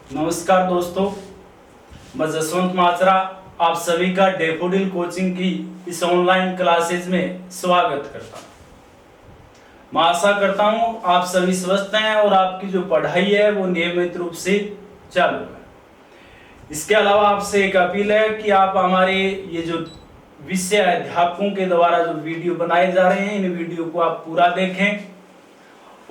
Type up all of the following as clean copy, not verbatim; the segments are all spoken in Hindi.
नमस्कार दोस्तों, मैं जसवंत माचरा आप सभी का डैफोडिल कोचिंग की इस ऑनलाइन क्लासेज में स्वागत करता हूं। मैं आशा करता हूं आप सभी स्वस्थ हैं और आपकी जो पढ़ाई है वो नियमित रूप से चालू है। इसके अलावा आपसे एक अपील है कि आप हमारे ये जो विषय अध्यापकों के द्वारा जो वीडियो बनाए जा रहे हैं, इन वीडियो को आप पूरा देखें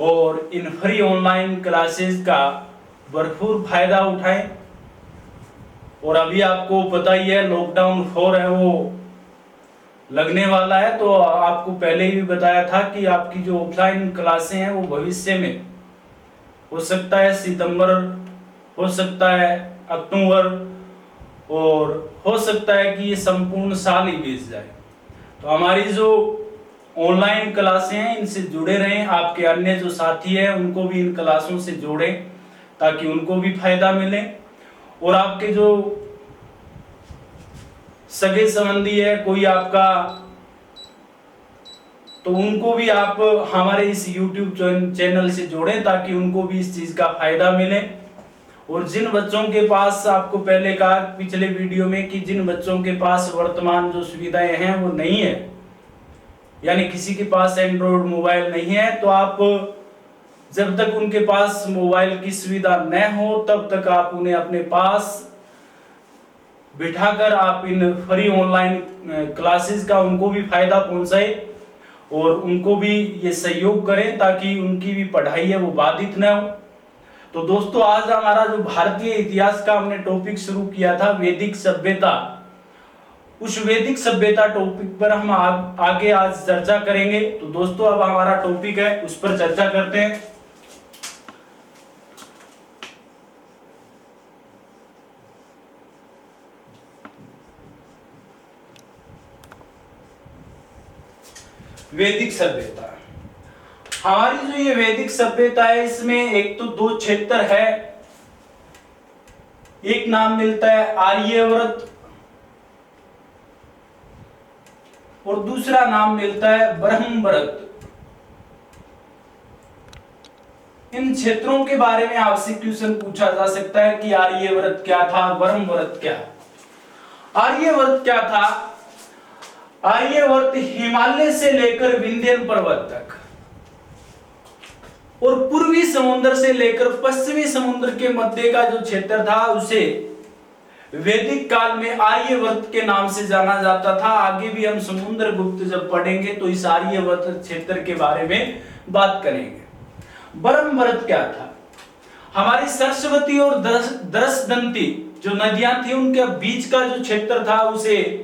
और इन फ्री ऑनलाइन क्लासेस का भरपूर फायदा उठाएं। और अभी आपको पता ही है लॉकडाउन 4 है वो लगने वाला है, तो आपको पहले ही बताया था कि आपकी जो ऑफलाइन क्लासें हैं वो भविष्य में हो सकता है सितंबर, हो सकता है अक्टूबर और हो सकता है कि ये संपूर्ण साल ही बीत जाए। तो हमारी जो ऑनलाइन क्लासें हैं इनसे जुड़े रहें, आपके अन्य जो साथी हैं उनको भी इन क्लासों से जोड़ें ताकि उनको भी फायदा मिले और आपके जो सगे संबंधी है कोई आपका, तो उनको भी आप हमारे इस YouTube चैनल से जोड़ें ताकि उनको भी इस चीज का फायदा मिले। और जिन बच्चों के पास, आपको पहले कहा पिछले वीडियो में कि जिन बच्चों के पास वर्तमान जो सुविधाएं हैं वो नहीं है, यानी किसी के पास एंड्रॉइड मोबाइल नहीं है, तो आप जब तक उनके पास मोबाइल की सुविधा न हो तब तक आप उन्हें अपने पास बिठाकर आप इन फ्री ऑनलाइन क्लासेस का उनको भी फायदा पहुंचाए और उनको भी ये सहयोग करें ताकि उनकी भी पढ़ाई है वो बाधित न हो। तो दोस्तों, आज हमारा जो भारतीय इतिहास का हमने टॉपिक शुरू किया था वैदिक सभ्यता, उस वैदिक सभ्यता टॉपिक पर हम आगे आज चर्चा करेंगे। तो दोस्तों, अब हमारा टॉपिक है उस पर चर्चा करते हैं। वैदिक सभ्यता, हमारी जो ये वैदिक सभ्यता है इसमें एक तो दो क्षेत्र है, एक नाम मिलता है आर्यवर्त और दूसरा नाम मिलता है ब्रह्मवर्त। इन क्षेत्रों के बारे में आपसे क्वेश्चन पूछा जा सकता है कि आर्यवर्त क्या था, ब्रह्मवर्त क्या। आर्यवर्त क्या था? आर्यवर्त हिमालय से लेकर विंध्य पर्वत तक और पूर्वी समुद्र से लेकर पश्चिमी समुद्र के मध्य का जो क्षेत्र था उसे वैदिक काल में आर्यवर्त के नाम से जाना जाता था। आगे भी हम समुद्रगुप्त जब पढ़ेंगे तो इस आर्यवर्त क्षेत्र के बारे में बात करेंगे। ब्रह्मवर्त क्या था? हमारी सरस्वती और दृष्टदंती जो नदियां थी उनके बीच का जो क्षेत्र था उसे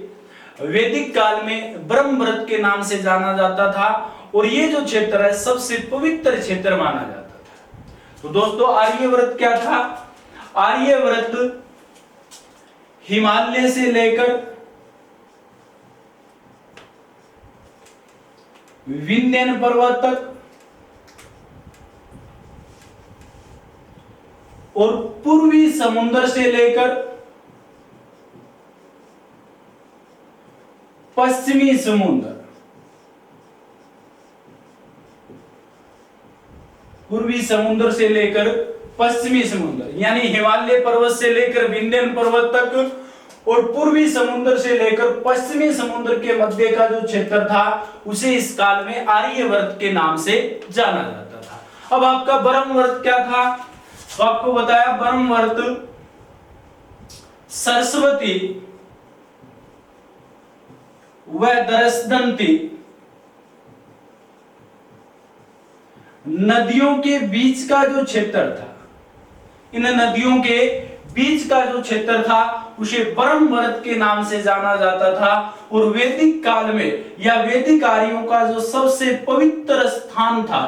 वैदिक काल में ब्रह्मवर्त के नाम से जाना जाता था और ये जो क्षेत्र है सबसे पवित्र क्षेत्र माना जाता था। तो दोस्तों, आर्यवर्त क्या था? आर्यवर्त हिमालय से लेकर विंध्य पर्वत तक और पूर्वी समुद्र से लेकर पश्चिमी समुद्र, पूर्वी समुद्र से लेकर पश्चिमी समुद्र, यानी हिमालय पर्वत से लेकर विंध्य पर्वत तक और पूर्वी समुद्र से लेकर पश्चिमी समुद्र के मध्य का जो क्षेत्र था उसे इस काल में आर्यवर्त के नाम से जाना जाता था। अब आपका ब्रह्मवर्त क्या था? तो आपको बताया ब्रह्मवर्त सरस्वती व दृष्टदंती नदियों के बीच का जो क्षेत्र था, इन नदियों के बीच का जो क्षेत्र था उसे ब्रह्मवर्त के नाम से जाना जाता था। और वैदिक काल में या वैदिक आर्यों का जो सबसे पवित्र स्थान था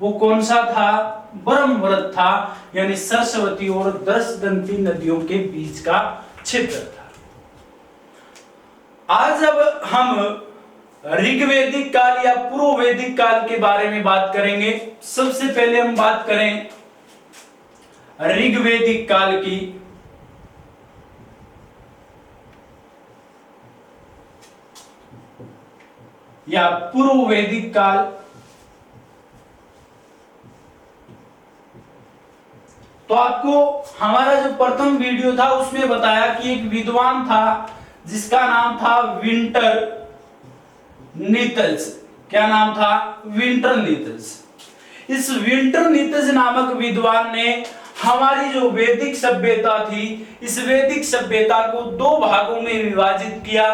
वो कौन सा था? ब्रह्मवर्त था, यानी सरस्वती और दृष्टदंती नदियों के बीच का क्षेत्र था। आज अब हम ऋग्वैदिक काल या पूर्व वैदिक काल के बारे में बात करेंगे। सबसे पहले हम बात करें ऋग्वैदिक काल की। या पूर्व वैदिक काल। तो आपको हमारा जो प्रथम वीडियो था उसमें बताया कि एक विद्वान था जिसका नाम था विंटर नीतल्स। क्या नाम था? विंटर नीतल्स। इस विंटर नीतल्स नामक विद्वान ने हमारी जो वैदिक सभ्यता थी, इस वैदिक सभ्यता को दो भागों में विभाजित किया।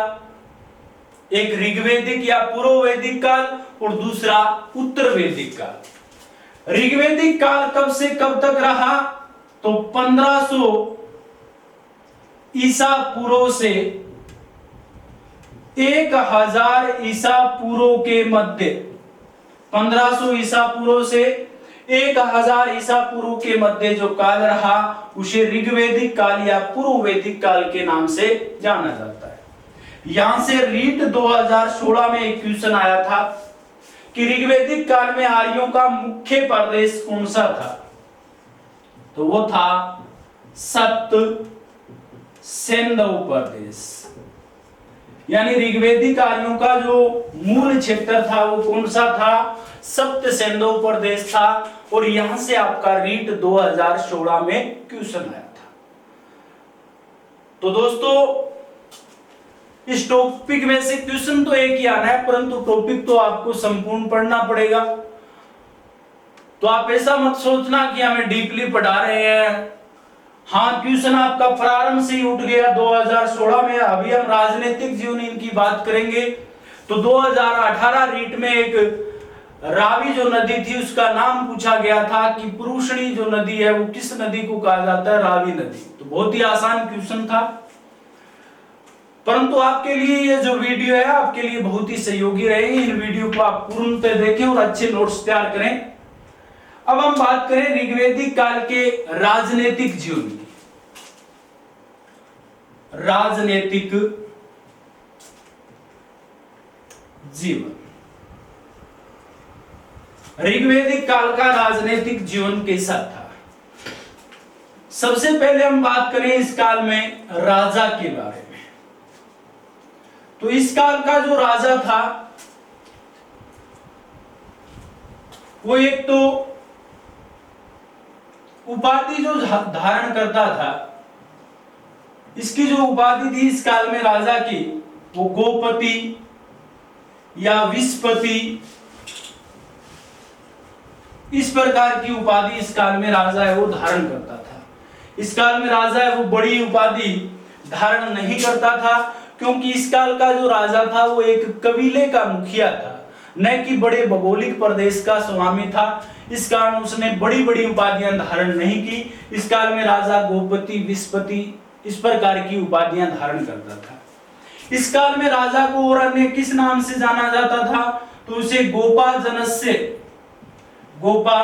एक ऋग्वैदिक या पूर्व वैदिक काल और दूसरा उत्तर वैदिक काल। ऋग्वैदिक काल कब से कब तक रहा? तो 1500 ईसा पूर्व से 1000 ईसा पूर्व के मध्य, 1500 ईसा पूर्व से 1000 ईसा पूर्व के मध्य जो काल रहा उसे ऋग्वैदिक काल या पूर्व वैदिक काल के नाम से जाना जाता है। यहां से रीट 2016 में एक क्वेश्चन आया था कि ऋग्वैदिक काल में आर्यों का मुख्य प्रदेश कौन सा था? तो वो था सप्त सेंधव प्रदेश। यानी ऋग्वैदिक आर्यों का जो मूल क्षेत्र था वो कौन सा था? सप्त सेंधव प्रदेश था। और यहां से आपका रीट 2016 में क्वेश्चन आया था। तो दोस्तों इस टॉपिक में से क्वेश्चन तो एक ही आना है, परंतु टॉपिक तो आपको संपूर्ण पढ़ना पड़ेगा। तो आप ऐसा मत सोचना कि हमें डीपली पढ़ा रहे हैं। हाँ, क्वेश्चन आपका प्रारंभ से ही उठ गया 2016 में। अभी हम राजनीतिक जीवन इनकी बात करेंगे। तो 2018 रीट में एक रावी जो नदी थी उसका नाम पूछा गया था कि पुरुषणी जो नदी है वो किस नदी को कहा जाता है? रावी नदी। तो बहुत ही आसान क्वेश्चन था, परंतु आपके लिए ये जो वीडियो है आपके लिए बहुत ही सहयोगी रहेगी। इन वीडियो को आप पूर्णतः देखें और अच्छे नोट्स तैयार करें। अब हम बात करें ऋग्वैदिक काल के राजनीतिक जीवन की। राजनीतिक जीवन, ऋग्वैदिक काल का राजनीतिक जीवन कैसा था? सबसे पहले हम बात करें इस काल में राजा के बारे में। तो इस काल का जो राजा था वो एक तो उपाधि जो धारण करता था, इसकी जो उपाधि थी इस काल में राजा की, वो गोपति या विस्पति, इस प्रकार की उपाधि इस काल में राजा है वो धारण करता था। इस काल में राजा है वो बड़ी उपाधि धारण नहीं करता था, क्योंकि इस काल का जो राजा था वो एक कबीले का मुखिया था, न कि बड़े भौगोलिक प्रदेश का स्वामी था। इस कारण उसने बड़ी बड़ी उपाधियां धारण नहीं की। इस काल में राजा गोपति, विस्पति इस प्रकार की उपाधियां धारण करता था। इस काल में राजा को और अन्य किस नाम से जाना जाता था? तो उसे गोपा जनस्य, गोपा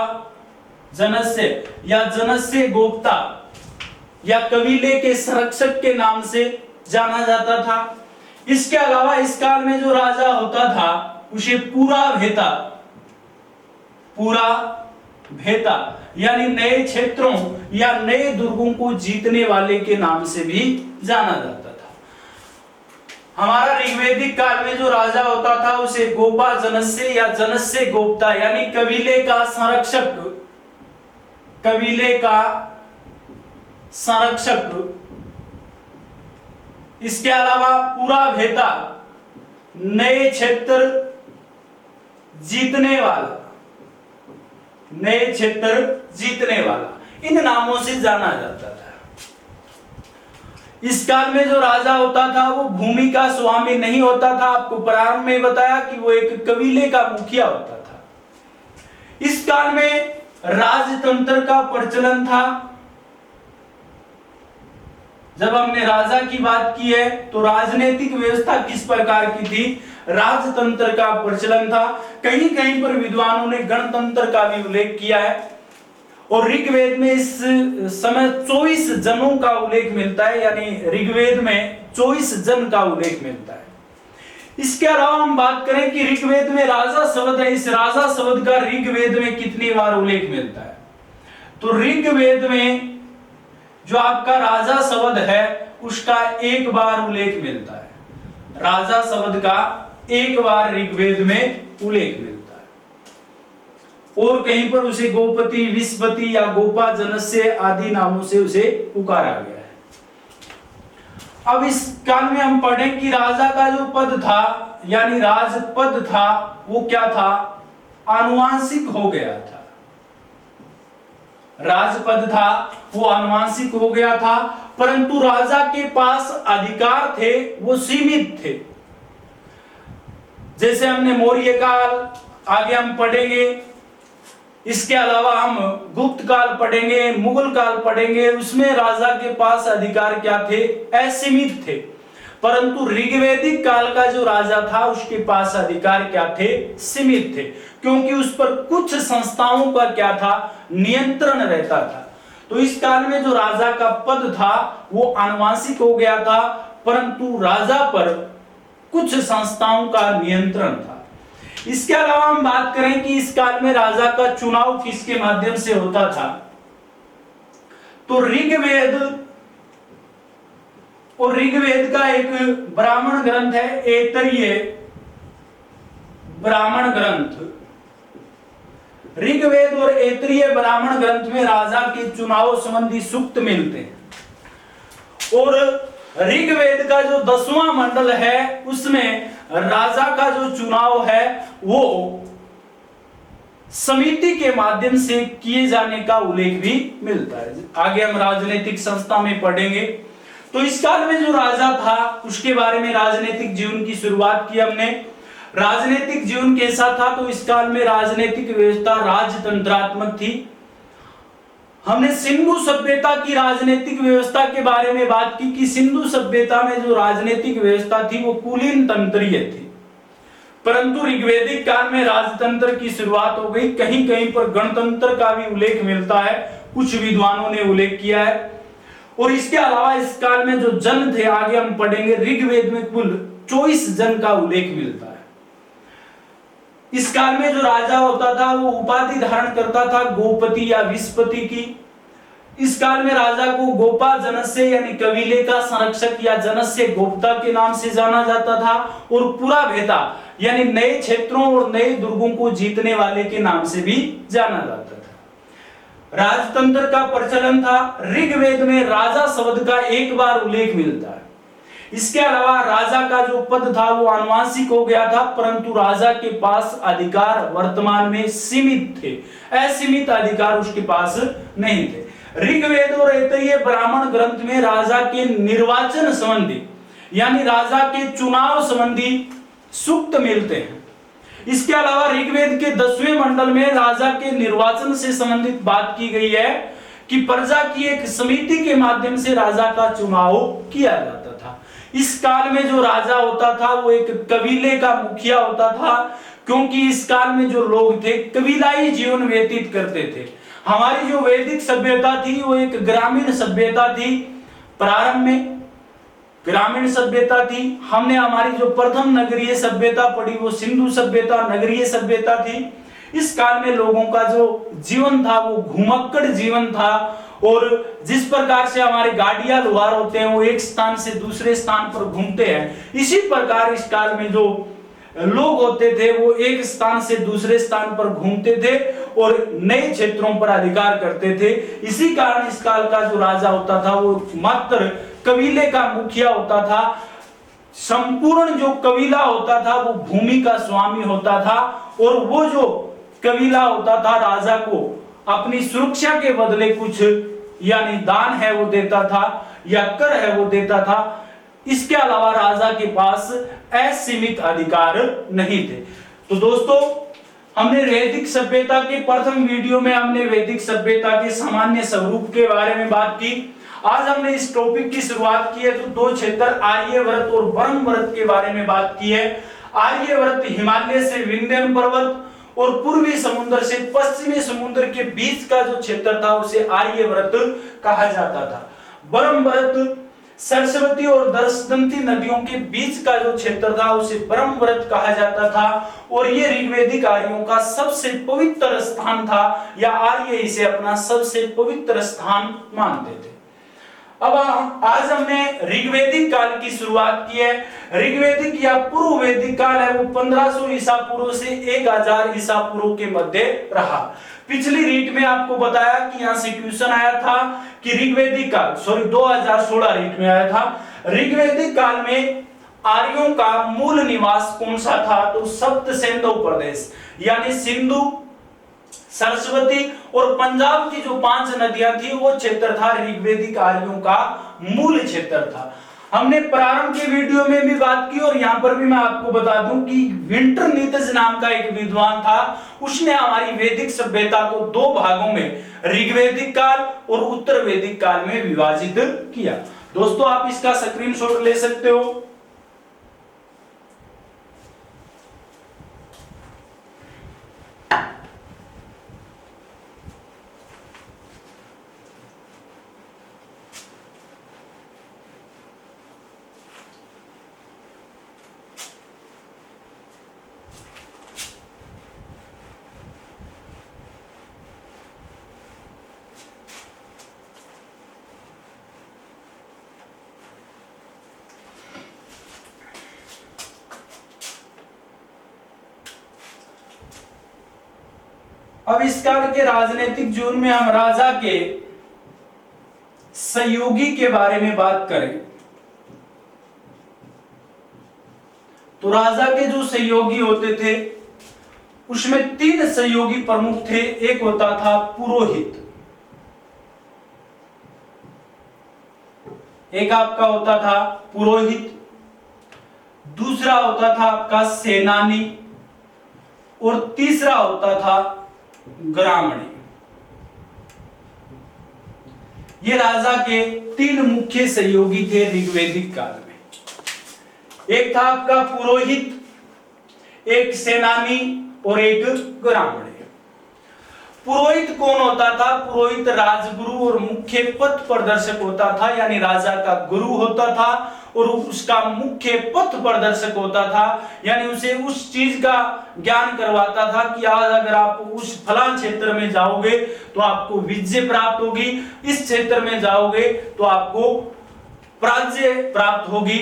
जनस्य या जनस्य गोप्ता या कबीले के संरक्षक के नाम से जाना जाता था। इसके अलावा इस काल में जो राजा होता था उसे पूरा भेता, पूरा भेता यानी नए क्षेत्रों या नए दुर्गों को जीतने वाले के नाम से भी जाना जाता था। हमारा ऋग्वैदिक काल में जो राजा होता था उसे गोपा जनस्य या जनस्य गोप्ता यानी कबीले का संरक्षक, कबीले का संरक्षक। इसके अलावा पूरा भेता, नए क्षेत्र जीतने वाला, नए क्षेत्र जीतने वाला, इन नामों से जाना जाता था। इस काल में जो राजा होता था वो भूमि का स्वामी नहीं होता था। आपको प्रारंभ में बताया कि वो एक कबीले का मुखिया होता था। इस काल में राजतंत्र का प्रचलन था। जब हमने राजा की बात की है तो राजनीतिक व्यवस्था किस प्रकार की थी? राजतंत्र का प्रचलन था। कहीं कहीं पर विद्वानों ने गणतंत्र का भी उल्लेख किया है। और ऋग्वेद में इस समय 24 जनों का उल्लेख मिलता है, यानी ऋग्वेद में 24 जन का उल्लेख मिलता है। इसके अलावा हम बात करें कि ऋग्वेद में राजा शब्द है, इस राजा शब्द का ऋग्वेद में कितनी बार उल्लेख मिलता है? तो ऋग्वेद में जो आपका राजा शब्द है उसका एक बार उल्लेख मिलता है। राजा शब्द का एक बार ऋग्वेद में उल्लेख मिलता है। और कहीं पर उसे गोपति, विश्वपति या गोपा जनस्य आदि नामों से उसे पुकारा गया है। अब इस काल में हम पढ़ें कि राजा का जो पद था यानी राजपद था वो क्या था, आनुवांशिक हो गया था। राजपद था वो आनुवांशिक हो गया था, परंतु राजा के पास अधिकार थे वो सीमित थे। जैसे हमने मौर्य काल आगे हम पढ़ेंगे, इसके अलावा हम गुप्त काल पढ़ेंगे, मुगल काल पढ़ेंगे, उसमें राजा के पास अधिकार क्या थे, असीमित थे। परंतु ऋग्वैदिक काल का जो राजा था उसके पास अधिकार क्या थे, सीमित थे, क्योंकि उस पर कुछ संस्थाओं का क्या था, नियंत्रण रहता था। तो इस काल में जो राजा का पद था वो आनुवांशिक हो गया था, परंतु राजा पर कुछ संस्थाओं का नियंत्रण था। इसके अलावा हम बात करें कि इस काल में राजा का चुनाव किसके माध्यम से होता था, तो ऋग्वेद, और ऋग्वेद का एक ब्राह्मण ग्रंथ है ऐतरेय ब्राह्मण ग्रंथ। ऋग्वेद और ऐतरेय ब्राह्मण ग्रंथ में राजा के चुनाव संबंधी सूक्त मिलते हैं। और ऋग्वेद का जो 10वां मंडल है उसमें राजा का जो चुनाव है वो समिति के माध्यम से किए जाने का उल्लेख भी मिलता है। आगे हम राजनीतिक संस्था में पढ़ेंगे। तो इस काल में जो राजा था उसके बारे में, राजनीतिक जीवन की शुरुआत की हमने। राजनीतिक जीवन कैसा था, तो इस काल में राजनीतिक व्यवस्था राजतंत्रात्मक थी। हमने सिंधु सभ्यता की राजनीतिक व्यवस्था के बारे में बात की कि सिंधु सभ्यता में जो राजनीतिक व्यवस्था थी वो कुलीन तंत्रीय थी, परंतु ऋग्वैदिक काल में राजतंत्र की शुरुआत हो गई। कहीं कहीं पर गणतंत्र का भी उल्लेख मिलता है, कुछ विद्वानों ने उल्लेख किया है। और इसके अलावा इस काल में जो जन थे, आगे हम पढ़ेंगे, ऋग्वेद में कुल 24 जन का उल्लेख मिलता है। इस काल में जो राजा होता था वो उपाधि धारण करता था गोपति या विश्वपति की। इस काल में राजा को गोपा जनस्य यानी कबीले का संरक्षक या जनस्य गोप्ता के नाम से जाना जाता था, और पुरा भेता यानी नए क्षेत्रों और नए दुर्गों को जीतने वाले के नाम से भी जाना जाता था। राजतंत्र का प्रचलन था। ऋग्वेद में राजा शब्द का एक बार उल्लेख मिलता है। इसके अलावा राजा का जो पद था वो आनुवांशिक हो गया था, परंतु राजा के पास अधिकार वर्तमान में सीमित थे, असीमित अधिकार उसके पास नहीं थे। ऋग्वेद और ऐतरेय ब्राह्मण ग्रंथ में राजा के निर्वाचन संबंधी यानी राजा के चुनाव संबंधी सूक्त मिलते हैं। इसके अलावा ऋग्वेद के 10वें मंडल में राजा के निर्वाचन से संबंधित बात की गई है कि प्रजा की एक समिति के माध्यम से राजा का चुनाव किया जाता था। इस काल में जो राजा होता था वो एक कबीले का मुखिया होता था, क्योंकि इस काल में जो लोग थे कबीलाई जीवन व्यतीत करते थे। हमारी जो वैदिक सभ्यता थी वो एक ग्रामीण सभ्यता थी, प्रारंभ में ग्रामीण सभ्यता थी। हमने हमारी जो प्रथम नगरीय सभ्यता पढ़ी वो सिंधु सभ्यता, नगरीय सभ्यता थी। इस काल में लोगों का जो जीवन था वो घुमक्कड़ जीवन था, और जिस प्रकार से हमारे गाड़ियां लुहार होते हैं वो एक स्थान से दूसरे स्थान पर घूमते हैं, इसी प्रकार इस काल में जो लोग होते थे वो एक स्थान से दूसरे स्थान पर घूमते थे और नए क्षेत्रों पर अधिकार करते थे। इसी कारण इस काल का जो राजा होता था वो मात्र कबीले का मुखिया होता था। संपूर्ण जो कबीला होता था वो भूमि का स्वामी होता था, और वो जो कबीला होता था राजा को अपनी सुरक्षा के बदले कुछ यानी दान है वो देता था या कर है वो देता था। इसके अलावा राजा के पास असीमित अधिकार नहीं थे। तो दोस्तों, हमने वैदिक सभ्यता के प्रथम वीडियो में हमने वैदिक सभ्यता के सामान्य स्वरूप के बारे में बात की। आज हमने इस टॉपिक की शुरुआत की है तो 2 क्षेत्र आर्यव्रत और ब्रह्मव्रत के बारे में बात की है। आर्यव्रत हिमालय से विंध्य पर्वत और पूर्वी समुद्र से पश्चिमी समुद्र के बीच का जो क्षेत्र था उसे आर्यव्रत कहा जाता था। ब्रह्मव्रत सरस्वती और दर्शदंती नदियों के बीच का जो क्षेत्र था उसे ब्रह्मव्रत कहा जाता था, और ये ऋग्वैदिक आर्यों का सबसे पवित्र स्थान था, या आर्य इसे अपना सबसे पवित्र स्थान मानते थे। अब आज हमने ऋग्वैदिक काल की शुरुआत की है। ऋग्वैदिक या पूर्व वैदिक काल है वो 1500 ईसा पूर्व से 1000 ईसा पूर्व के मध्य रहा। पिछली रीट में आपको बताया कि यहां से क्वेश्चन आया था कि ऋग्वैदिक काल 2016 रीट में आया था, ऋग्वैदिक काल में आर्यों का मूल निवास कौन सा था? तो सप्त सिंधु प्रदेश यानी सिंधु, सरस्वती और पंजाब की जो 5 नदियां थी वो क्षेत्र था ऋग्वैदिक आर्यों का मूल क्षेत्र था। हमने प्रारंभ के वीडियो में भी बात की और यहां पर भी मैं आपको बता दूं कि विंटरनीतिज नाम का एक विद्वान था, उसने हमारी वैदिक सभ्यता को 2 भागों में ऋग्वैदिक काल और उत्तर वैदिक काल में विभाजित किया। दोस्तों आप इसका स्क्रीनशॉट ले सकते हो। अब इस काल के राजनीतिक जीवन में हम राजा के सहयोगी के बारे में बात करें तो राजा के जो सहयोगी होते थे उसमें 3 सहयोगी प्रमुख थे। एक होता था पुरोहित, एक आपका होता था पुरोहित, दूसरा होता था आपका सेनानी और तीसरा होता था ग्रामणी। ये राजा के 3 मुख्य सहयोगी थे ऋग्वैदिक काल में। एक था आपका पुरोहित, एक सेनानी और एक ग्रामणी। पुरोहित कौन होता था? पुरोहित राजगुरु और मुख्य पथ प्रदर्शक होता था, यानी राजा का गुरु होता था और उसका मुख्य पथ प्रदर्शक होता था, यानी उसे उस चीज का ज्ञान करवाता था कि आज अगर आप उस फलां क्षेत्र में जाओगे तो आपको विजय प्राप्त होगी, इस क्षेत्र में जाओगे तो आपको पराजय प्राप्त होगी।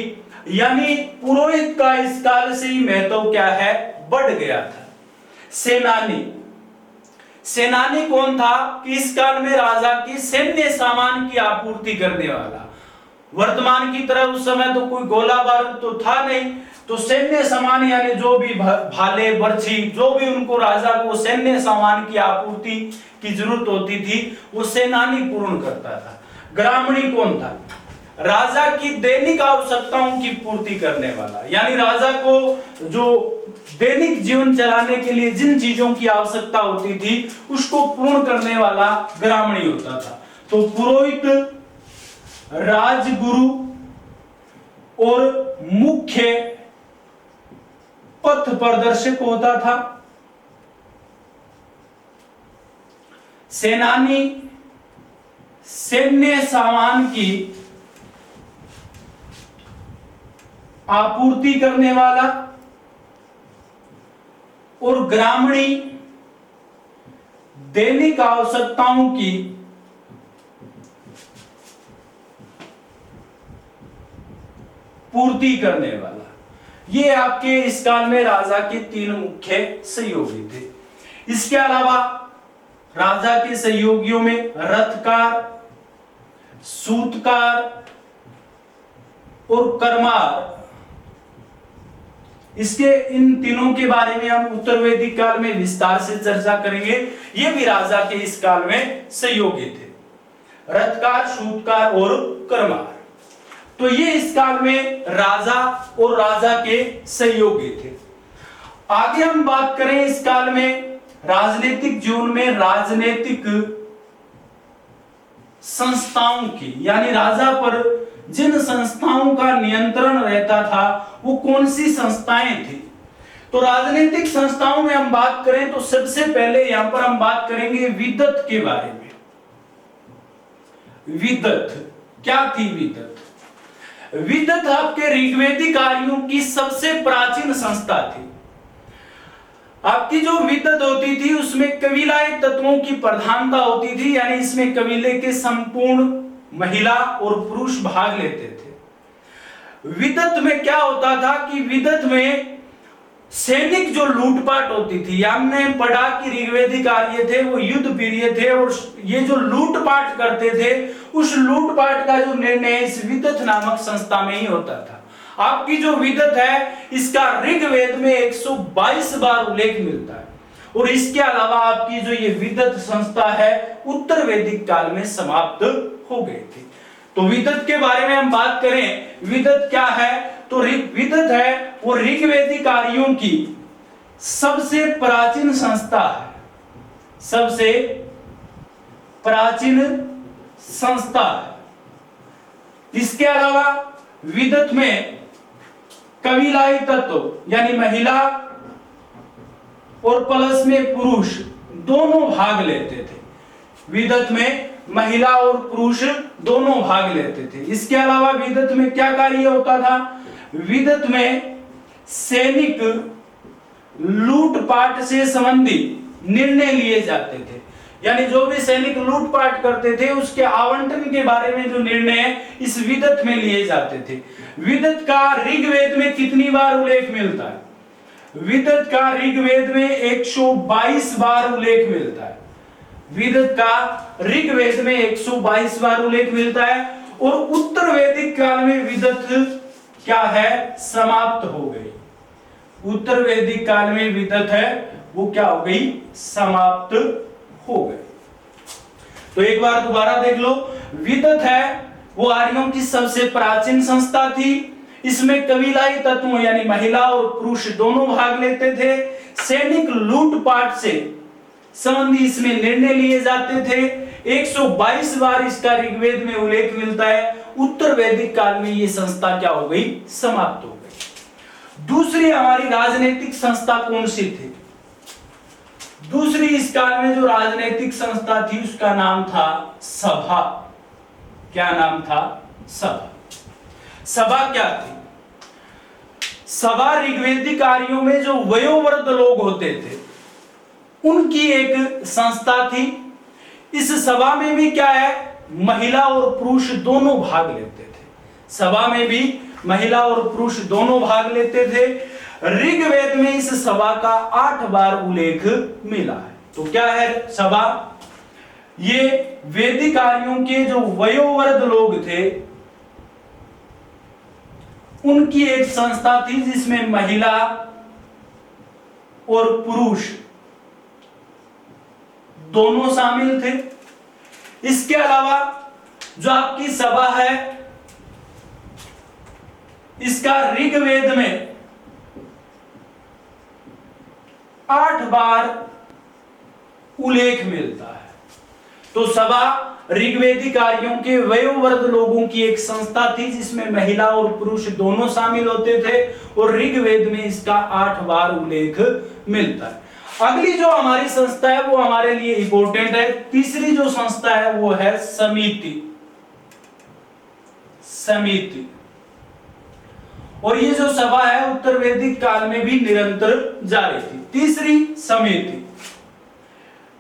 यानी पुरोहित का इस काल से ही महत्व क्या है, बढ़ गया था। सेनानी, सेनानी कौन था कि इस काल में राजा की सैन्य सामान की आपूर्ति करने वाला। वर्तमान की तरह उस समय तो कोई गोला बारूद तो था नहीं, तो सैन्य सामान यानी जो भी भाले बर्छी जो भी उनको राजा को सैन्य सामान की आपूर्ति की जरूरत होती थी वो सेनानी पूर्ण करता था। ग्रामणी कौन था? राजा की दैनिक आवश्यकताओं की पूर्ति करने वाला, यानी राजा को जो दैनिक जीवन चलाने के लिए जिन चीजों की आवश्यकता होती थी उसको पूर्ण करने वाला ग्रामणी होता था। तो पुरोहित, राजगुरु और मुख्य पथ प्रदर्शक होता था। सेनानी सैन्य सामान की आपूर्ति करने वाला और ग्रामणी दैनिक आवश्यकताओं की पूर्ति करने वाला। ये आपके इस काल में राजा के 3 मुख्य सहयोगी थे। इसके अलावा राजा के सहयोगियों में रथकार, सूतकार और कर्मार, इसके इन तीनों के बारे में हम उत्तर वैदिक काल में विस्तार से चर्चा करेंगे। ये भी राजा के इस काल में सहयोगी थे, रथकार, सूतकार और कर्मार। तो ये इस काल में राजा और राजा के सहयोगी थे। आगे हम बात करें इस काल में राजनीतिक जीवन में राजनीतिक संस्थाओं की, यानी राजा पर जिन संस्थाओं का नियंत्रण रहता था वो कौन सी संस्थाएं थी। तो राजनीतिक संस्थाओं में हम बात करें तो सबसे पहले यहां पर हम बात करेंगे विदत के बारे में। विदत क्या थी? विदत आपके ऋग्वैदिक आर्यों की सबसे प्राचीन संस्था थी। आपकी जो विदत होती थी उसमें कबीलाई तत्वों की प्रधानता होती थी, यानी इसमें कबीले के संपूर्ण महिला और पुरुष भाग लेते थे। विदत में क्या होता था कि विदत में सैनिक जो लूटपाट होती थी, हमने पढ़ा कि ऋग्वेदिक आर्य थे वो युद्ध प्रिय थे और ये जो लूटपाट करते थे उस लूटपाट का जो निर्णय इस विदत नामक संस्था में ही होता था। आपकी जो विदत है इसका ऋग्वेद में 122 बार उल्लेख मिलता है और इसके अलावा आपकी जो ये विदत संस्था है उत्तर वैदिक काल में समाप्त हो गई थी। तो विदत के बारे में हम बात करें, विदत क्या है, तो विदत है वो ऋग्वेदिक आर्यों की सबसे प्राचीन संस्था है, सबसे प्राचीन संस्था है। इसके अलावा विदत में कविलाई तत्व यानी महिला और प्लस में पुरुष दोनों भाग लेते थे। विदत में महिला और पुरुष दोनों भाग लेते थे। इसके अलावा विदत में क्या कार्य होता था, विदत में सैनिक लूटपाट से संबंधित निर्णय लिए जाते थे, यानी जो भी सैनिक लूटपाट करते थे उसके आवंटन के बारे में जो निर्णय इस विदत में लिए जाते थे। विदत का ऋग्वेद में कितनी बार उल्लेख मिलता है, विदत का ऋग्वेद में 122 बार उल्लेख मिलता है। विदत का ऋग्वेद में 122 बार उल्लेख मिलता है और उत्तर वैदिक काल में विदत क्या है, समाप्त हो गई। उत्तर वैदिक काल में विदत है वो क्या हो गई, समाप्त हो गई। तो एक बार दोबारा देख लो, विदत है वो आर्यों की सबसे प्राचीन संस्था थी। इसमें कबीलाई तत्वों यानी महिला और पुरुष दोनों भाग लेते थे। सैनिक लूटपाट से संबंधी इसमें निर्णय लिए जाते थे। 122 बार इसका ऋग्वेद में उल्लेख मिलता है। उत्तर वैदिक काल में ये संस्था क्या हो गई, समाप्त हो गई। दूसरी हमारी राजनीतिक संस्था कौन सी थी, दूसरी इस काल में जो राजनीतिक संस्था थी उसका नाम था सभा। क्या नाम था, सभा। सभा क्या थी, सभा ऋग्वेदिक आर्यों में जो वयोवृद्ध लोग होते थे उनकी एक संस्था थी। इस सभा में भी क्या है, महिला और पुरुष दोनों भाग लेते थे। सभा में भी महिला और पुरुष दोनों भाग लेते थे। ऋग्वेद में इस सभा का 8 बार उल्लेख मिला है। तो क्या है सभा, ये वैदिक आर्यों के जो वयोवृद्ध लोग थे उनकी एक संस्था थी जिसमें महिला और पुरुष दोनों शामिल थे। इसके अलावा जो आपकी सभा है इसका ऋग्वेद में 8 बार उल्लेख मिलता है। तो सभा ऋग्वेदिक आर्यों के वयोवृद्ध लोगों की एक संस्था थी जिसमें महिला और पुरुष दोनों शामिल होते थे और ऋग्वेद में इसका 8 बार उल्लेख मिलता है। अगली जो हमारी संस्था है वो हमारे लिए इंपॉर्टेंट है। तीसरी जो संस्था है वो है समिति। समिति, और ये जो सभा है उत्तर वैदिक काल में भी निरंतर जारी थी। तीसरी समिति,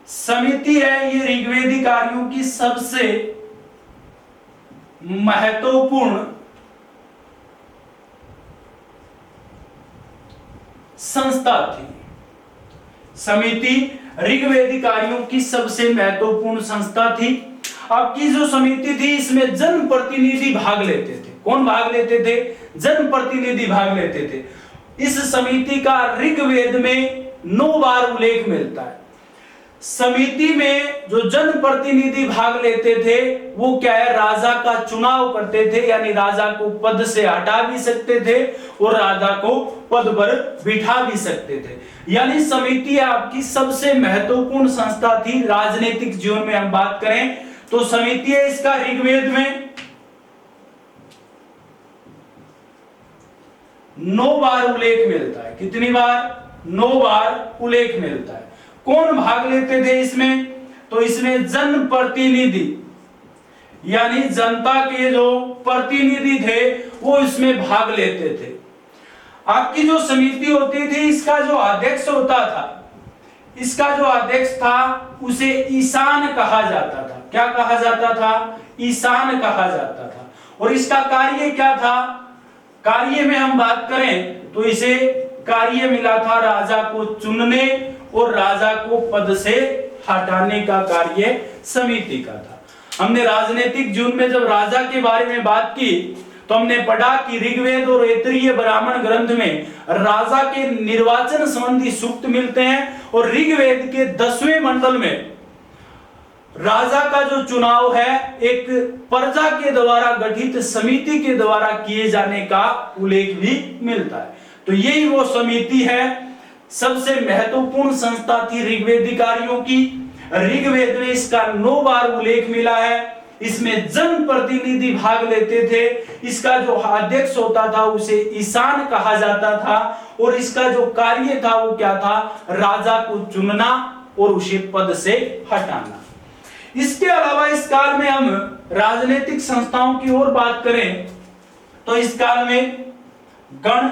समिति है ये ऋग्वेदिक आर्यों की सबसे महत्वपूर्ण संस्था थी। समिति ऋग्वेदिक आर्यों की सबसे महत्वपूर्ण संस्था थी। आपकी जो समिति थी इसमें जनप्रतिनिधि भाग लेते थे। कौन भाग लेते थे, जनप्रतिनिधि भाग लेते थे। इस समिति का ऋग्वेद में 9 बार उल्लेख मिलता है। समिति में जो जनप्रतिनिधि भाग लेते थे वो क्या है, राजा का चुनाव करते थे, यानी राजा को पद से हटा भी सकते थे और राजा को पद पर बिठा भी सकते थे। यानी समिति आपकी सबसे महत्वपूर्ण संस्था थी। राजनीतिक जीवन में हम बात करें तो समिति है, इसका ऋग्वेद में 9 बार उल्लेख मिलता है। कितनी बार, 9 बार उल्लेख मिलता है। कौन भाग लेते थे इसमें, तो इसमें जनप्रतिनिधि यानी जनता के जो प्रतिनिधि थे वो इसमें भाग लेते थे। आपकी जो समिति होती थी इसका जो अध्यक्ष होता था, इसका जो अध्यक्ष था उसे ईशान कहा जाता था। क्या कहा जाता था, ईशान कहा जाता था। और इसका कार्य क्या था? कार्य में हम बात करें तो इसे कार्य मिला था राजा को चुनने और राजा को पद से हटाने का कार्य समिति का था। हमने राजनीतिक जीवन में जब राजा के बारे में बात की तो हमने पढ़ा कि ऋग्वेद और ऐतरेय ब्राह्मण ग्रंथ में राजा के निर्वाचन संबंधी सूक्त मिलते हैं और ऋग्वेद के 10वें मंडल में राजा का जो चुनाव है एक प्रजा के द्वारा गठित समिति के द्वारा किए जाने का उल्लेख भी मिलता है। तो यही वो समिति है, सबसे महत्वपूर्ण संस्था थी ऋग्वेदिकारियों की। ऋग्वेद में इसका 9 बार उल्लेख मिला है। इसमें जन प्रतिनिधि भाग लेते थे। इसका जो अध्यक्ष होता था उसे ईशान कहा जाता था और इसका जो कार्य था वो क्या था? राजा को चुनना और उसे पद से हटाना। इसके अलावा इस काल में हम राजनीतिक संस्थाओं की ओर बात करें तो इस काल में गण,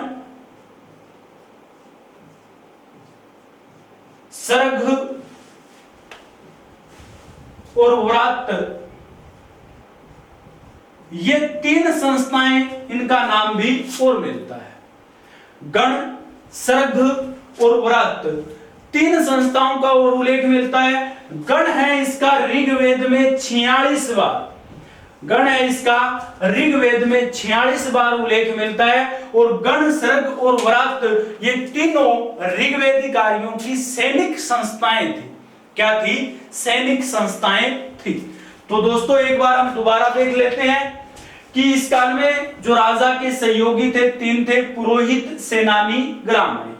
सर्ग और व्रात, ये 3 संस्थाएं, इनका नाम भी और मिलता है। गण, सर्ग और व्रात 3 संस्थाओं का और उल्लेख मिलता है। गण है इसका ऋग्वेद में 46 बार, गण है इसका ऋग्वेद में 46 बार उल्लेख मिलता है। और गण, सर्ग और व्रात ये तीनों ऋग्वेदिकारियों की सैनिक संस्थाएं थी। क्या थी? सैनिक संस्थाएं थी। तो दोस्तों एक बार हम दोबारा देख लेते हैं कि इस काल में जो राजा के सहयोगी थे 3 थे, पुरोहित, सेनानी, ग्रामणी।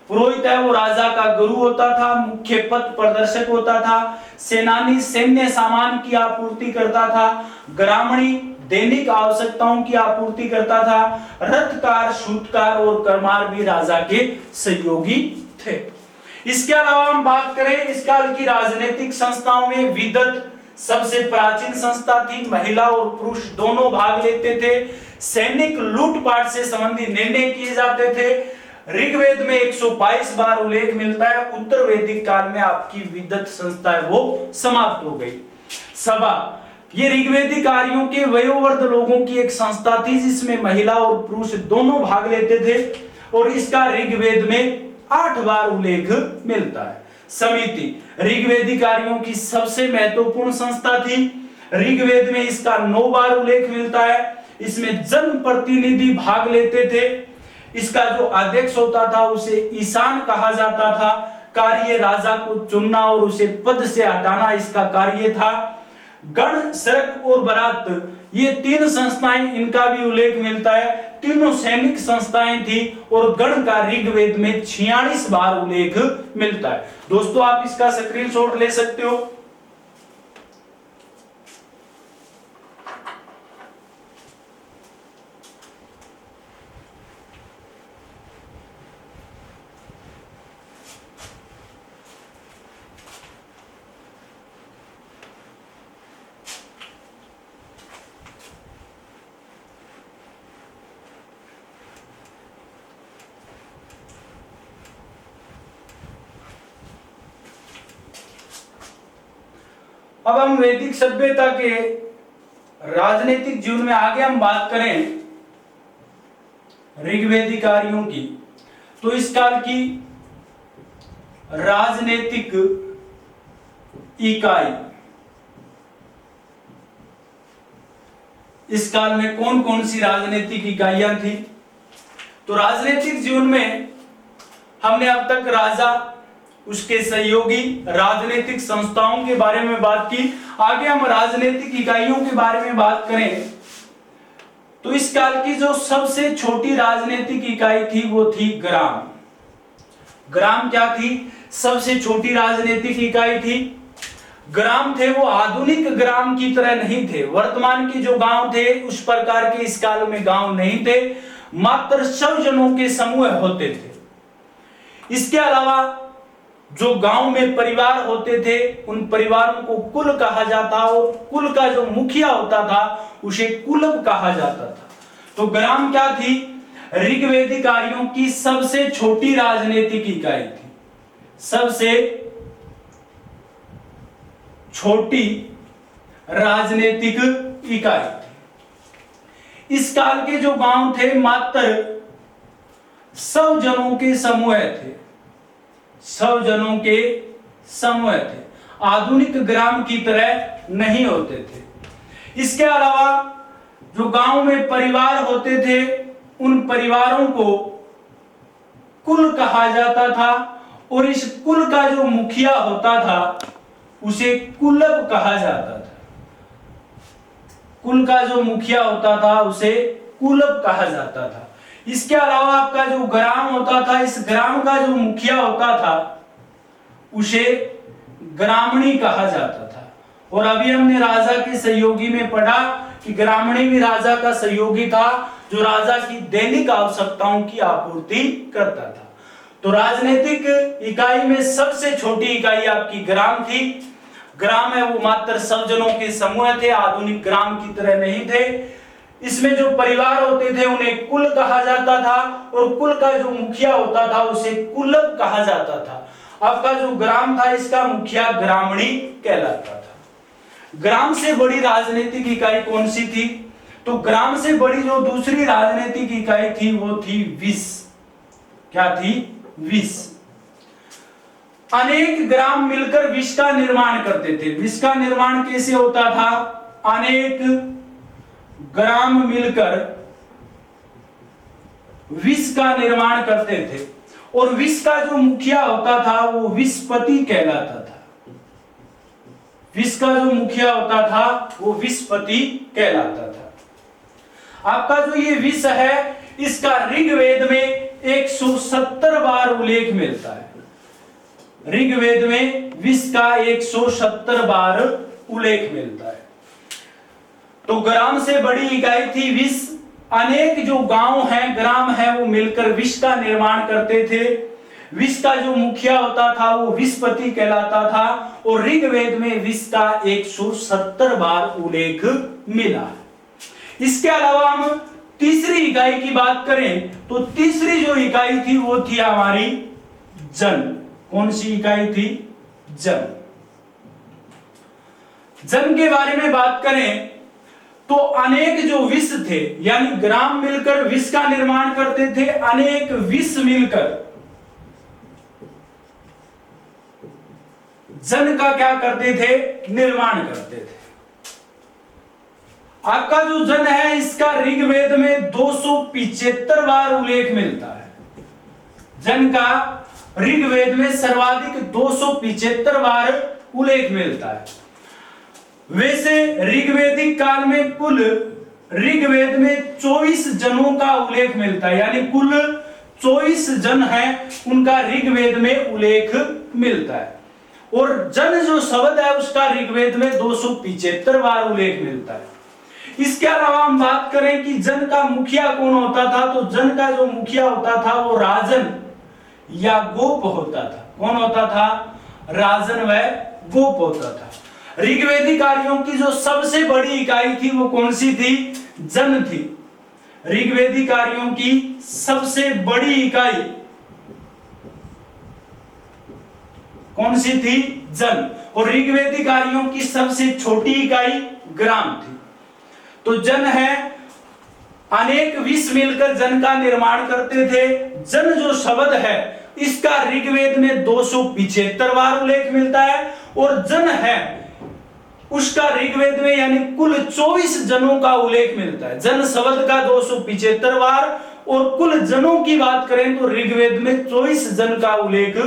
पुरोहित है वो राजा का गुरु होता था, मुख्य पथ प्रदर्शक होता था। सेनानी सैन्य सामान की आपूर्ति करता था। ग्रामणी दैनिक आवश्यकताओं की आपूर्ति करता था। रथकार, सूतकार और करमार भी राजा के सहयोगी थे। इसके अलावा हम बात करें इस काल की राजनीतिक संस्थाओं में विदत सबसे प्राचीन संस्था थी। महिला और पुरुष दोनों भाग लेते थे। सैनिक लूटपाट से संबंधित निर्णय किए जाते थे। ऋग्वेद में 122 बार उल्लेख मिलता है। उत्तर वैदिक काल में आपकी विदत संस्था है वो समाप्त हो गई। सभा, ये ऋग्वेदिक कार्यों के वयोवृद्ध लोगों की एक संस्था थी जिसमें महिला और पुरुष दोनों भाग लेते थे और इसका ऋग्वेद में 8 बार उल्लेख मिलता है। समिति ऋग्वेदिक कार्यों की सबसे महत्वपूर्ण संस्था थी। ऋग्वेद में इसका 9 बार उल्लेख मिलता है। इसमें जन प्रतिनिधि भाग लेते थे। इसका जो अध्यक्ष होता था उसे ईशान कहा जाता था। कार्य राजा को चुनना और उसे पद से हटाना इसका कार्य था। गण, सर्ग और व्रात ये 3 संस्थाएं, इनका भी उल्लेख मिलता है। तीनों सैनिक संस्थाएं थी और गण का ऋग्वेद में 46 बार उल्लेख मिलता है। दोस्तों आप इसका स्क्रीनशॉट ले सकते हो। अब हम वैदिक सभ्यता के राजनीतिक जीवन में आगे हम बात करें ऋग्वेदिकारियों की, तो इस काल की राजनीतिक इकाई, इस काल में कौन कौन सी राजनीतिक इकाइयां थी? तो राजनीतिक जीवन में हमने अब तक राजा, उसके सहयोगी, राजनीतिक संस्थाओं के बारे में बात की। आगे हम राजनीतिक इकाइयों के बारे में बात करें तो इस काल की जो सबसे छोटी राजनीतिक इकाई थी वो थी ग्राम। ग्राम क्या थी? सबसे छोटी राजनीतिक इकाई थी। ग्राम थे वो आधुनिक ग्राम की तरह नहीं थे। वर्तमान के जो गांव थे उस प्रकार के इस काल में गांव नहीं थे, मात्र 100 जनों के समूह होते थे। इसके अलावा जो गांव में परिवार होते थे उन परिवारों को कुल कहा जाता और कुल का जो मुखिया होता था उसे कुलब कहा जाता था। तो ग्राम क्या थी? ऋग्वेदिक आर्यों की सबसे छोटी राजनीतिक इकाई थी। सबसे छोटी राजनीतिक इकाई थी। इस काल के जो गांव थे मात्र 100 जनों के समूह थे, 100 जनों के समूह थे, आधुनिक ग्राम की तरह नहीं होते थे। इसके अलावा जो गांव में परिवार होते थे उन परिवारों को कुल कहा जाता था और इस कुल का जो मुखिया होता था उसे कुलब कहा जाता था। कुल का जो मुखिया होता था उसे कुलब कहा जाता था। इसके अलावा आपका जो ग्राम होता था, इस ग्राम का जो मुखिया होता था उसे ग्रामणी कहा जाता था। और अभी हमने राजा के सहयोगी में पढ़ा कि ग्रामणी भी राजा का सहयोगी था जो राजा की दैनिक आवश्यकताओं की आपूर्ति करता था। तो राजनीतिक इकाई में सबसे छोटी इकाई आपकी ग्राम थी। ग्राम है वो मात्र 100 जनों के समूह थे, आधुनिक ग्राम की तरह नहीं थे। इसमें जो परिवार होते थे उन्हें कुल कहा जाता था और कुल का जो मुखिया होता था उसे कुलब कहा जाता था। आपका जो ग्राम था इसका मुखिया ग्रामणी कहलाता था। ग्राम से बड़ी राजनीतिक इकाई कौन सी थी? तो ग्राम से बड़ी जो दूसरी राजनीतिक इकाई थी वो थी विस। क्या थी? विस। अनेक ग्राम मिलकर विष का निर्माण करते थे। विष का निर्माण कैसे होता था? अनेक ग्राम मिलकर विष का निर्माण करते थे और विष का जो मुखिया होता था वो विषपति कहलाता था। विष का जो मुखिया होता था वो विषपति कहलाता था। आपका जो ये विष है इसका ऋग्वेद में 170 बार उल्लेख मिलता है। ऋग्वेद में विष का 170 बार उल्लेख मिलता है। तो ग्राम से बड़ी इकाई थी विष। अनेक जो गांव हैं, ग्राम हैं, वो मिलकर विष का निर्माण करते थे। विष का जो मुखिया होता था वो विषपति कहलाता था और ऋग्वेद में विष का 170 बार उल्लेख मिला। इसके अलावा हम तीसरी इकाई की बात करें तो तीसरी जो इकाई थी वो थी हमारी जन। कौन सी इकाई थी? जन। जन के बारे में बात करें तो अनेक जो विष थे, यानी ग्राम मिलकर विष का निर्माण करते थे, अनेक विष मिलकर जन का क्या करते थे? निर्माण करते थे। आपका जो जन है इसका ऋग्वेद में 275 बार उल्लेख मिलता है। जन का ऋग्वेद में सर्वाधिक 275 बार उल्लेख मिलता है। वैसे ऋग्वेदिक काल में कुल ऋग्वेद में 24 जनों का उल्लेख मिलता है, यानी कुल 24 जन हैं उनका ऋग्वेद में उल्लेख मिलता है। और जन जो शब्द है उसका ऋग्वेद में 275 बार उल्लेख मिलता है। इसके अलावा हम बात करें कि जन का मुखिया कौन होता था, तो जन का जो मुखिया होता था वो राजन या गोप होता था। कौन होता था? राजन व गोप होता था। ऋग्वेदिक कार्यों की जो सबसे बड़ी इकाई थी वो कौन सी थी? जन थी। ऋग्वेदिक कार्यों की सबसे बड़ी इकाई कौन सी थी? जन। और ऋग्वेदिक कार्यों की सबसे छोटी इकाई ग्राम थी। तो जन है, अनेक विष मिलकर जन का निर्माण करते थे। जन जो शब्द है इसका ऋग्वेद में 275 बार उल्लेख मिलता है और जन है उसका ऋग्वेद में यानी कुल 24 जनों का उल्लेख मिलता है। जन शब्द का 275 बार और कुल जनों की बात करें तो ऋग्वेद में 24 जन का उल्लेख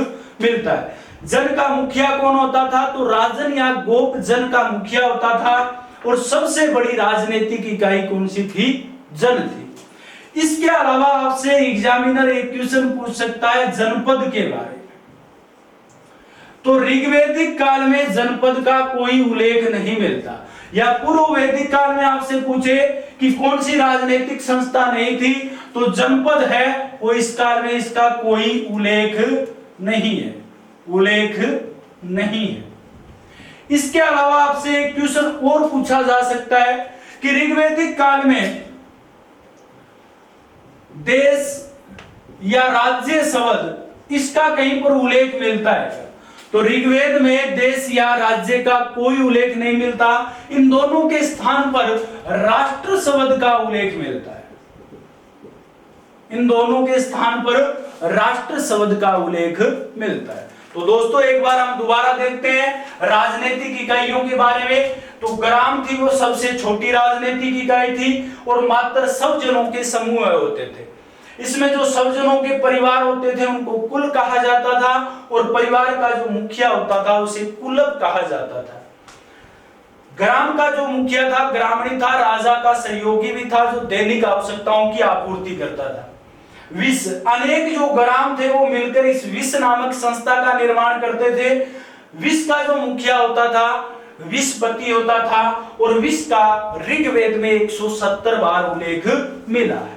मिलता है। जन का मुखिया कौन होता था? तो राजन या गोप जन का मुखिया होता था और सबसे बड़ी राजनीतिक इकाई कौन सी थी? जन थी। इसके अलावा आपसे एग्जामिनर एक क्वेश्चन पूछ सकता है जनपद के बारे में। तो ऋग्वेदिक काल में जनपद का कोई उल्लेख नहीं मिलता, या पूर्व वैदिक काल में आपसे पूछे कि कौन सी राजनीतिक संस्था नहीं थी तो जनपद है वो इस काल में इसका कोई उल्लेख नहीं है, उल्लेख नहीं है। इसके अलावा आपसे एक क्वेश्चन और पूछा जा सकता है कि ऋग्वेदिक काल में देश या राज्य शब्द इसका कहीं पर उल्लेख मिलता है? तो ऋग्वेद में देश या राज्य का कोई उल्लेख नहीं मिलता। इन दोनों के स्थान पर राष्ट्र शब्द का उल्लेख मिलता है। इन दोनों के स्थान पर राष्ट्र शब्द का उल्लेख मिलता है। तो दोस्तों एक बार हम दोबारा देखते हैं राजनीतिक इकाइयों के बारे में। तो ग्राम थी वो सबसे छोटी राजनीतिक इकाई थी और मात्र 100 जनों के समूह होते थे। इसमें जो 100 जनों के परिवार होते थे उनको कुल कहा जाता था और परिवार का जो मुखिया होता था उसे कुलब कहा जाता था। ग्राम का जो मुखिया था ग्रामीण था, राजा का सहयोगी भी था जो दैनिक आवश्यकताओं की आपूर्ति करता था। विष, अनेक जो ग्राम थे वो मिलकर इस विष नामक संस्था का निर्माण करते थे। विष का जो मुखिया होता था विषपति होता था और विष का ऋग्वेद में 170 बार उल्लेख मिला है।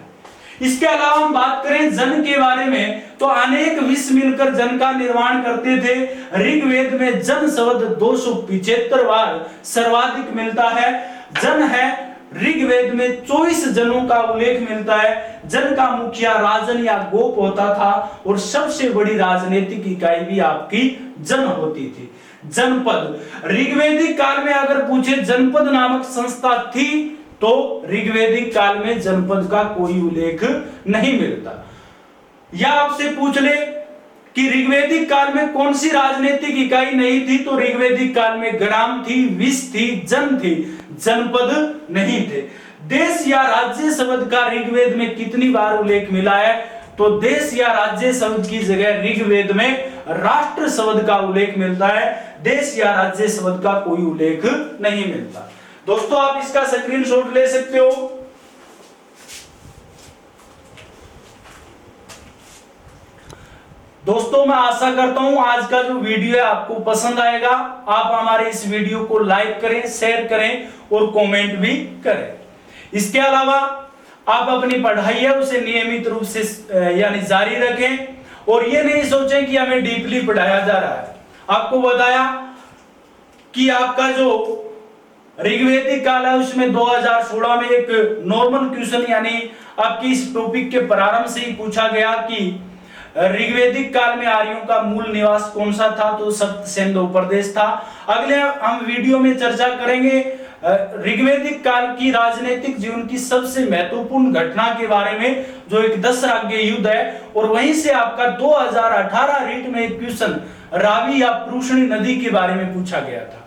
इसके अलावा हम बात करें जन के बारे में तो अनेक विष मिलकर जन का निर्माण करते थे। ऋग्वेद में जन शब्द 275 बार सर्वाधिक मिलता है। जन है ऋग्वेद में 24 जनों का उल्लेख मिलता है। जन का मुखिया राजन या गोप होता था और सबसे बड़ी राजनीतिक इकाई भी आपकी जन होती थी। जनपद, ऋग्वेदिक काल में अगर पूछे जनपद नामक संस्था थी तो ऋग्वेदिक काल में जनपद का कोई उल्लेख नहीं मिलता। या आपसे पूछ ले कि ऋग्वेदिक काल में कौन सी राजनीतिक इकाई नहीं थी तो ऋग्वेदिक काल में ग्राम थी, विष थी, जन थी, जनपद नहीं थे। देश या राज्य शब्द का ऋग्वेद में कितनी बार उल्लेख मिला है तो देश या राज्य शब्द की जगह ऋग्वेद में राष्ट्र शब्द का उल्लेख मिलता है। देश या राज्य शब्द का कोई उल्लेख नहीं मिलता। दोस्तों आप इसका स्क्रीनशॉट ले सकते हो। दोस्तों मैं आशा करता हूं आज का जो वीडियो है आपको पसंद आएगा। आप हमारे इस वीडियो को लाइक करें, शेयर करें और कमेंट भी करें। इसके अलावा आप अपनी पढ़ाई है उसे नियमित रूप से यानी जारी रखें और ये नहीं सोचें कि हमें डीपली पढ़ाया जा रहा है। आपको बताया कि आपका जो ऋग्वेदिक काल है उसमें 2016 में एक नॉर्मल क्वेश्चन यानी आपकी इस टॉपिक के प्रारंभ से ही पूछा गया कि ऋग्वेदिक काल में आर्यों का मूल निवास कौन सा था तो सप्त सिंधु प्रदेश था। अगले हम वीडियो में चर्चा करेंगे ऋग्वेदिक काल की राजनीतिक जीवन की सबसे महत्वपूर्ण घटना के बारे में जो एक 10 राज्य युद्ध है और वहीं से आपका 2018 रीट में एक क्वेश्चन रावी या प्रूषणी नदी के बारे में पूछा गया था।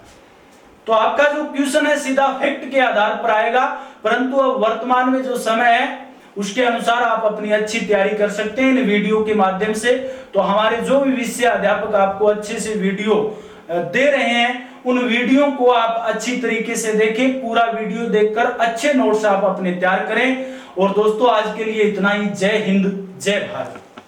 तो आपका जो क्वेश्चन है सीधा फैक्ट के आधार पर आएगा, परंतु अब वर्तमान में जो समय है उसके अनुसार आप अपनी अच्छी तैयारी कर सकते हैं इन वीडियो के माध्यम से। तो हमारे जो भी विषय अध्यापक आपको अच्छे से वीडियो दे रहे हैं उन वीडियो को आप अच्छी तरीके से देखें। पूरा वीडियो देखकर अच्छे नोट्स आप अपने तैयार करें। और दोस्तों आज के लिए इतना ही। जय हिंद, जय भारत।